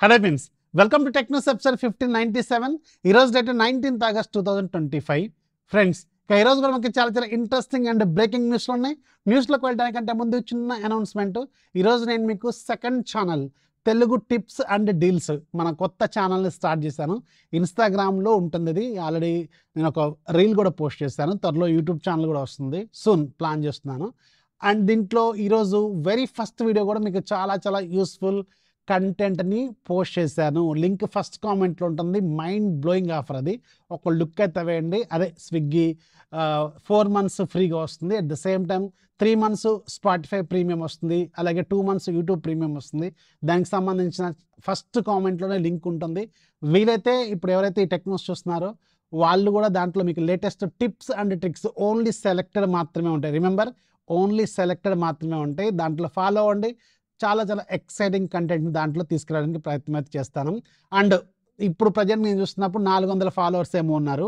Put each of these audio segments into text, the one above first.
Hello friends, welcome to Technos episode 1597. ఈరోజు date 19th August 2025. Friends, ఈరోజు కూడా మనకి చాలా ఇంట్రెస్టింగ్ అండ్ బ్రేకింగ్ న్యూస్లు ఉన్నాయి. న్యూస్లోకి వెళ్ళడానికంటే ముందు చిన్న అనౌన్స్మెంట్. ఈరోజు నేను మీకు second channel Telugu tips and deals మన కొత్త ఛానల్ని స్టార్ట్ చేశాను. ఇన్స్టాగ్రామ్లో ఉంటుంది. ఇది ఆల్రెడీ నేను ఒక రీల్ కూడా పోస్ట్ చేశాను. త్వరలో యూట్యూబ్ ఛానల్ కూడా వస్తుంది, సూన్ ప్లాన్ చేస్తున్నాను. అండ్ దీంట్లో ఈరోజు వెరీ ఫస్ట్ వీడియో కూడా మీకు చాలా యూస్ఫుల్ కంటెంట్ని పోస్ట్ చేశాను. లింక్ ఫస్ట్ కామెంట్లో ఉంటుంది. మైండ్ బ్లోయింగ్ ఆఫర్, అది ఒక లుక్ అయితే వేయండి. అదే స్విగ్గీ 4 months ఫ్రీగా వస్తుంది. At the same time 3 months Spotify premium వస్తుంది. అలాగే 2 months యూట్యూబ్ ప్రీమియం వస్తుంది. దానికి సంబంధించిన ఫస్ట్ కామెంట్లోనే లింక్ ఉంటుంది. వీలైతే ఇప్పుడు ఎవరైతే ఈ టెక్నోస్ చూస్తున్నారో వాళ్ళు కూడా దాంట్లో మీకు latest tips and tricks only selected మాత్రమే ఉంటాయి. రిమెంబర్, ఓన్లీ సెలెక్టెడ్ మాత్రమే ఉంటాయి. దాంట్లో ఫాలో అవ్వండి. చాలా ఎక్సైటింగ్ కంటెంట్ని దాంట్లో తీసుకురావడానికి ప్రయత్నం అయితే చేస్తాను. అండ్ ఇప్పుడు ప్రజెంట్ నేను చూస్తున్నప్పుడు 400 ఫాలోవర్స్ ఏమో ఉన్నారు.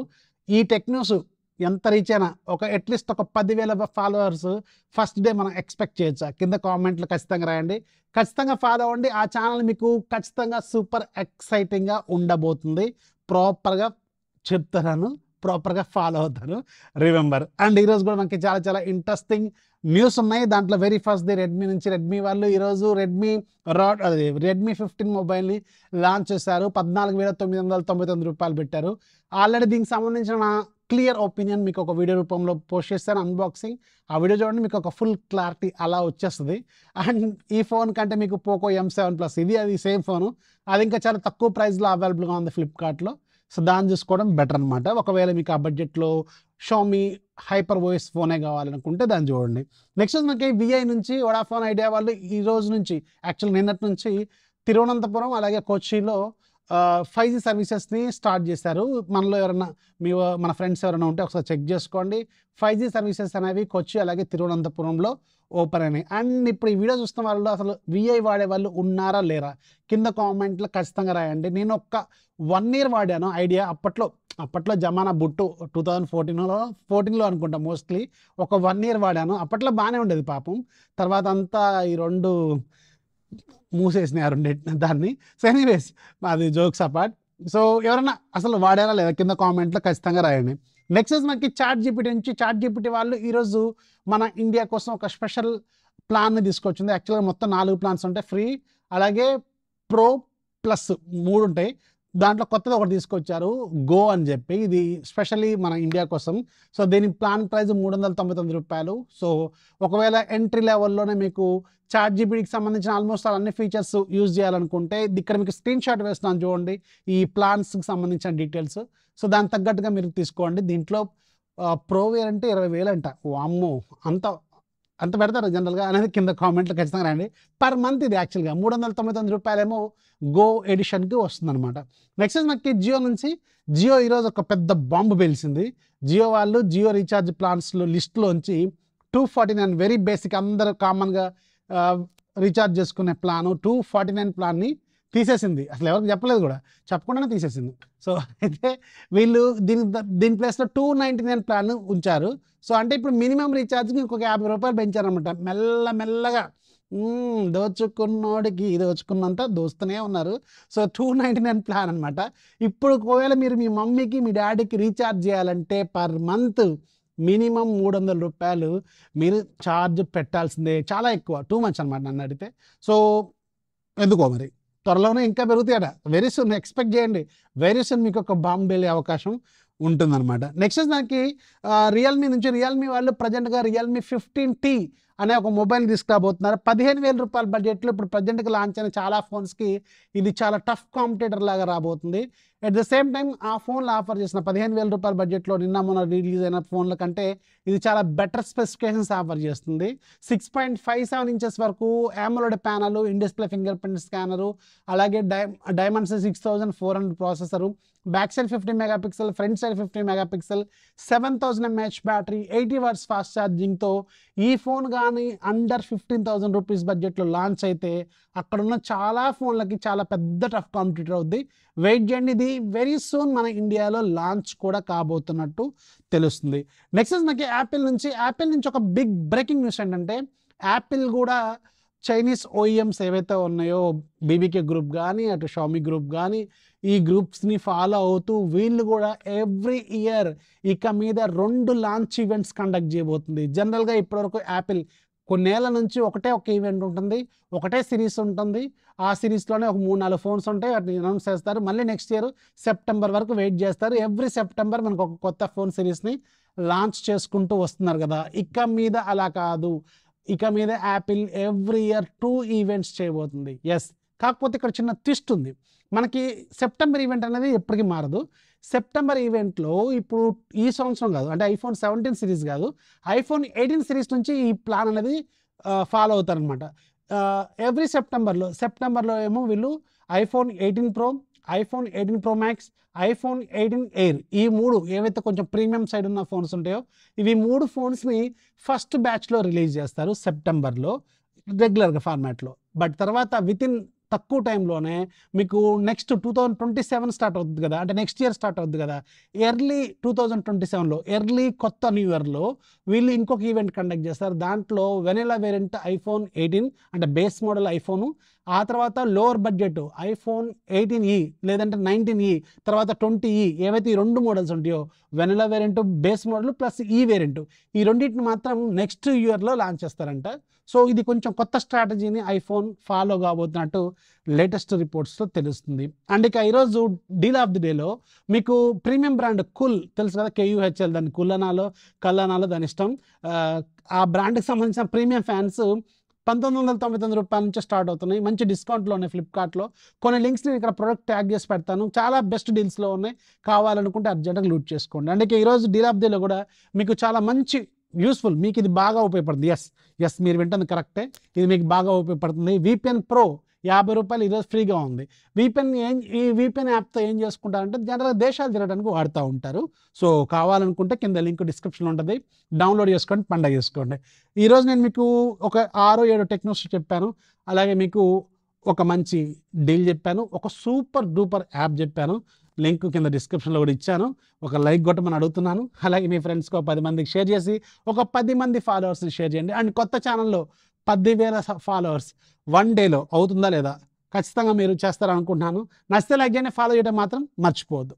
ఈ టెక్ న్యూస్ ఎంత రీచ్ అయినా అట్లీస్ట్ ఒక 10,000 ఫాలోవర్స్ ఫస్ట్ డే మనం ఎక్స్పెక్ట్ చేయొచ్చా? కింద కామెంట్లు ఖచ్చితంగా రాయండి. ఖచ్చితంగా ఫాలో అవ్వండి. ఆ ఛానల్ మీకు ఖచ్చితంగా సూపర్ ఎక్సైటింగ్గా ఉండబోతుంది. ప్రాపర్గా చెప్తున్నాను, ప్రాపర్గా ఫాలో అవుతాను. రిమెంబర్. అండ్ ఈరోజు కూడా మనకి చాలా ఇంట్రెస్టింగ్ న్యూస్ ఉన్నాయి. దాంట్లో వెరీ ఫస్ట్ రెడ్మీ నుంచి. రెడ్మీ వాళ్ళు ఈరోజు రెడ్మీ 15 మొబైల్ని లాంచ్ చేశారు. 14,999 రూపాయలు పెట్టారు. ఆల్రెడీ దీనికి సంబంధించిన క్లియర్ ఒపీనియన్ మీకు ఒక వీడియో రూపంలో పోస్ట్ చేస్తాను, అన్బాక్సింగ్. ఆ వీడియో చూడండి, మీకు ఒక ఫుల్ క్లారిటీ అలా వచ్చేస్తుంది. అండ్ ఈ ఫోన్ కంటే మీకు పోకో M7 Plus అది సేమ్ ఫోను, అది ఇంకా చాలా తక్కువ ప్రైస్లో అవైలబుల్గా ఉంది ఫ్లిప్కార్ట్లో. సో దాన్ని చూసుకోవడం బెటర్ అనమాట. ఒకవేళ మీకు ఆ బడ్జెట్లో షామీ హైపర్ వాయిస్ ఫోనే కావాలనుకుంటే దాన్ని చూడండి. నెక్స్ట్ మనకి విఐ నుంచి వొడాఫోన్ ఐడియా వాళ్ళు ఈ రోజు నుంచి, యాక్చువల్ నిన్నటి నుంచి తిరువనంతపురం అలాగే కొచ్చిలో 5G సర్వీసెస్ని స్టార్ట్ చేశారు. మనలో ఎవరైనా మన ఫ్రెండ్స్ ఎవరైనా ఉంటే ఒకసారి చెక్ చేసుకోండి. 5G సర్వీసెస్ అనేవి కొచ్చి అలాగే తిరువనంతపురంలో ఓపెన్ అయినాయి. అండ్ ఇప్పుడు ఈ వీడియో చూస్తున్న వాళ్ళు అసలు విఐ వాడే వాళ్ళు ఉన్నారా లేరా కింద కామెంట్లో ఖచ్చితంగా రాయండి. నేను ఒక 1 year వాడాను ఐడియా. అప్పట్లో జమానా బుట్టు 2014లో అనుకుంటా మోస్ట్లీ. ఒక 1 year వాడాను. అప్పట్లో బాగానే ఉండేది పాపం. తర్వాత అంతా ఈ రెండు మూసేసినారు దాన్ని. సో ఎనీవేస్, అది జోక్స్ అపార్ట్. సో ఎవరైనా అసలు వాడారా లేదా కింద కామెంట్లో ఖచ్చితంగా రాయండి. నెక్స్ట్ మనకి చాట్ జీపీటీ నుంచి. చాట్ జీపీటీ వాళ్ళు ఈరోజు మన ఇండియా కోసం ఒక స్పెషల్ ప్లాన్ని తీసుకొచ్చింది. యాక్చువల్గా మొత్తం 4 ప్లాన్స్ ఉంటాయి, ఫ్రీ అలాగే ప్రో ప్లస్ 3 ఉంటాయి. దాంట్లో కొత్తది ఒకటి తీసుకొచ్చారు, గో అని చెప్పి. ఇది స్పెషల్లీ మన ఇండియా కోసం. సో దీని ప్లాన్ ప్రైస్ 399 రూపాయలు. సో ఒకవేళ ఎంట్రీ లెవెల్లోనే మీకు చాట్ జీపీటీకి సంబంధించిన ఆల్మోస్ట్ అన్ని ఫీచర్స్ యూజ్ చేయాలనుకుంటే ఇక్కడ మీకు స్క్రీన్ షాట్ వేస్తున్నాను చూడండి, ఈ ప్లాన్స్కి సంబంధించిన డీటెయిల్స్. సో దానికి తగ్గట్టుగా మీరు తీసుకోండి. దీంట్లో ప్రో వేర్ అంటే 20,000 అంట. వామ్మో, అంత పెడతారు జనరల్గా అనేది కింద కామెంట్లో ఖచ్చితంగా రాయండి. పర్ మంత్ ఇది యాక్చువల్గా 399 రూపాయలేమో గో ఎడిషన్కి వస్తుంది అనమాట. నెక్స్ట్ మనకి జియో నుంచి. జియో ఈరోజు ఒక పెద్ద బాంబు పేల్చింది. జియో వాళ్ళు జియో రీఛార్జ్ ప్లాన్స్లో లిస్టులోంచి 249 వెరీ బేసిక్ అందరూ కామన్గా రీఛార్జ్ చేసుకునే ప్లాను 249 ప్లాన్ని తీసేసింది. అసలు ఎవరికి చెప్పలేదు కూడా, చెప్పకుండానే తీసేసింది. సో అయితే వీళ్ళు దీని ప్లేస్లో 299 ప్లాన్ ఉంచారు. సో అంటే ఇప్పుడు మినిమం రీఛార్జ్కి ఇంకొక 50 రూపాయలు పెంచారనమాట. మెల్లగా దోచుకున్నోడికి దోచుకున్నంత దోస్తూనే ఉన్నారు. సో 299 ప్లాన్ అనమాట. ఇప్పుడు ఒకవేళ మీరు మీ మమ్మీకి మీ డాడీకి రీఛార్జ్ చేయాలంటే పర్ మంత్ మినిమం 300 రూపాయలు మీరు ఛార్జ్ పెట్టాల్సిందే. చాలా ఎక్కువ, టూ మచ్ అనమాట నన్ను అడిగితే. సో ఎందుకో మరి త్వరలోనే ఇంకా పెరుగుతాయట. వెరీ సూన్ ఎక్స్పెక్ట్ చేయండి. వెరీ సూన్ మీకు ఒక బాంబు వెళ్ళే అవకాశం ఉంటుందన్నమాట. నెక్స్ట్ మనకి రియల్మీ నుంచి. రియల్మీ వాళ్ళు ప్రజెంట్గా రియల్మీ 15T అనే ఒక మొబైల్ తీసుకురాబోతున్నారు. 15,000 రూపాయల బడ్జెట్లో ఇప్పుడు ప్రజెంట్గా లాంచ్ అయిన చాలా ఫోన్స్కి ఇది చాలా టఫ్ కాంపిటేటర్ లాగా రాబోతుంది. అట్ ద సేమ్ టైం ఆ ఫోన్లు ఆఫర్ చేసిన 15,000 రూపాయల బడ్జెట్లో నిన్న మొన్న రిలీజ్ అయిన ఫోన్ల కంటే ఇది చాలా బెటర్ స్పెసిఫికేషన్స్ ఆఫర్ చేస్తుంది. 6.57 inches వరకు AMOLED panel, in display finger print scanner, అలాగే Dimensity 6400 processor, back side 50 megapixel, front side 50 megapixel, 7000 mAh battery, 80 watts fast ఛార్జింగ్తో ఈ ఫోన్ కానీ అండర్ 15,000 రూపీస్ బడ్జెట్లో లాంచ్ అయితే అక్కడున్న చాలా ఫోన్లకి చాలా పెద్ద టఫ్ కాంపిటీటర్ అవుద్ది. వెయిట్ చేయండి, ఇది వెరీ సూన్ మన ఇండియాలో లాంచ్ కూడా కాబోతున్నట్టు తెలుస్తుంది. నెక్స్ట్ మనకి యాపిల్ నుంచి ఒక బిగ్ బ్రేకింగ్ న్యూస్ ఏంటంటే యాపిల్ కూడా చైనీస్ ఓఈఎంస్ ఏవైతే ఉన్నాయో బీబీకే గ్రూప్ కానీ అటు షామీ గ్రూప్ కానీ ఈ గ్రూప్స్ని ఫాలో అవుతూ వీళ్ళు కూడా ఎవ్రీ ఇయర్ ఇక మీద 2 లాంచ్ ఈవెంట్స్ కండక్ట్ చేయబోతుంది. జనరల్గా ఇప్పటివరకు యాపిల్ కొన్నేళ్ల నుంచి ఒకటే ఒక ఈవెంట్ ఉంటుంది, ఒకటే సిరీస్ ఉంటుంది. ఆ సిరీస్లోనే ఒక 3-4 ఫోన్స్ ఉంటాయి, వాటిని అనౌన్స్ చేస్తారు. మళ్ళీ నెక్స్ట్ ఇయర్ సెప్టెంబర్ వరకు వెయిట్ చేస్తారు. ఎవ్రీ సెప్టెంబర్ మనకు ఒక కొత్త ఫోన్ సిరీస్ని లాంచ్ చేసుకుంటూ వస్తున్నారు కదా. ఇక మీద అలా కాదు, ఇక మీద యాపిల్ ఎవ్రీ ఇయర్ 2 ఈవెంట్స్ చేయబోతుంది. ఎస్, కాకపోతే ఇక్కడ చిన్న ట్విస్ట్ ఉంది. మనకి సెప్టెంబర్ ఈవెంట్ అనేది ఎప్పటికీ మారదు. సెప్టెంబర్ ఈవెంట్లో ఇప్పుడు ఈ సంవత్సరం కాదు, అంటే ఐఫోన్ 17 సిరీస్ కాదు, ఐఫోన్ 18 సిరీస్ నుంచి ఈ ప్లాన్ అనేది ఫాలో అవుతారనమాట. ఎవ్రీ సెప్టెంబర్లో ఏమో వీళ్ళు iPhone 18 pro, iPhone 18 pro max, iPhone 18 air, ఈ 3 ఏవైతే కొంచెం ప్రీమియం సైడ్ ఉన్న ఫోన్స్ ఉంటాయో ఇవి 3 ఫోన్స్ని ఫస్ట్ బ్యాచ్లో రిలీజ్ చేస్తారు సెప్టెంబర్లో రెగ్యులర్గా ఫార్మాట్లో. బట్ తర్వాత వితిన్ తక్కువ టైంలోనే మీకు నెక్స్ట్ 2027 స్టార్ట్ అవుతుంది కదా, అంటే నెక్స్ట్ ఇయర్ స్టార్ట్ అవుతుంది కదా, ఎర్లీ 2027లో ఎర్లీ కొత్త న్యూ ఇయర్లో వీళ్ళు ఇంకొక ఈవెంట్ కండక్ట్ చేస్తారు. దాంట్లో వెనిలా వేరియంట్ ఐఫోన్ 18 అంటే బేస్ మోడల్ ఐఫోను, ఆ తర్వాత లోవర్ బడ్జెట్ ఐఫోన్ 18e లేదంటే 19e, తర్వాత 20e ఏవైతే ఈ 2 మోడల్స్ ఉంటాయో vanilla variant base model plus ఈ వేరియంట్, ఈ రెండింటిని మాత్రం నెక్స్ట్ ఇయర్లో లాంచ్ చేస్తారంట. సో ఇది కొంచెం కొత్త స్ట్రాటజీని ఐఫోన్ ఫాలో కాబోతున్నట్టు లేటెస్ట్ రిపోర్ట్స్లో తెలుస్తుంది. అండ్ ఇక ఈరోజు డీల్ ఆఫ్ ది డేలో మీకు ప్రీమియం బ్రాండ్ కూల్ తెలుసు కదా, KUHL, దాన్ని కూల్ అనాలో కల్ అనాలో దాని ఇష్టం. ఆ బ్రాండ్కి సంబంధించిన ప్రీమియం ఫ్యాన్స్ 1999 రూపాయల నుంచి స్టార్ట్ అవుతున్నాయి. మంచి డిస్కౌంట్లో ఉన్నాయి ఫ్లిప్కార్ట్లో. కొన్ని లింక్స్ నేను ఇక్కడ ప్రొడక్ట్ ట్యాగ్ చేసి పెడతాను, చాలా బెస్ట్ డీల్స్లో ఉన్నాయి, కావాలనుకుంటే అర్జెంట్గా లూట్ చేసుకోండి. అందుకే ఈరోజు డీల్ ఆఫ్ డేలో కూడా మీకు చాలా మంచి యూస్ఫుల్, మీకు ఇది బాగా ఉపయోగపడుతుంది. ఎస్ మీరు వింటుంది కరెక్టే, ఇది మీకు బాగా ఉపయోగపడుతుంది. VPN Pro 50 రూపాయలు ఈరోజు ఫ్రీగా ఉంది. ఈ VPN యాప్తో ఏం చేసుకుంటారంటే జనరల్గా దేశాలు తిరగడానికి వాడుతూ ఉంటారు. సో కావాలనుకుంటే కింద లింక్ డిస్క్రిప్షన్లో ఉంటుంది, డౌన్లోడ్ చేసుకోండి, పండగ చేసుకోండి. ఈరోజు నేను మీకు ఒక 6-7 టెక్నాలజీ చెప్పాను, అలాగే మీకు ఒక మంచి డీల్ చెప్పాను, ఒక సూపర్ డూపర్ యాప్ చెప్పాను. లింక్ కింద డిస్క్రిప్షన్లో కూడా ఇచ్చాను. ఒక లైక్ కొట్టమని అడుగుతున్నాను. అలాగే మీ ఫ్రెండ్స్కి 10 మందికి షేర్ చేసి ఒక 10 మంది ఫాలోవర్స్ని షేర్ చేయండి. అండ్ కొత్త ఛానల్లో 10,000 ఫాలోవర్స్ 1 డేలో అవుతుందా లేదా ఖచ్చితంగా మీరు చేస్తారనుకుంటున్నాను. నచ్చితే లైక్ చేయండి, ఫాలో చేయడం మాత్రం మర్చిపోవద్దు.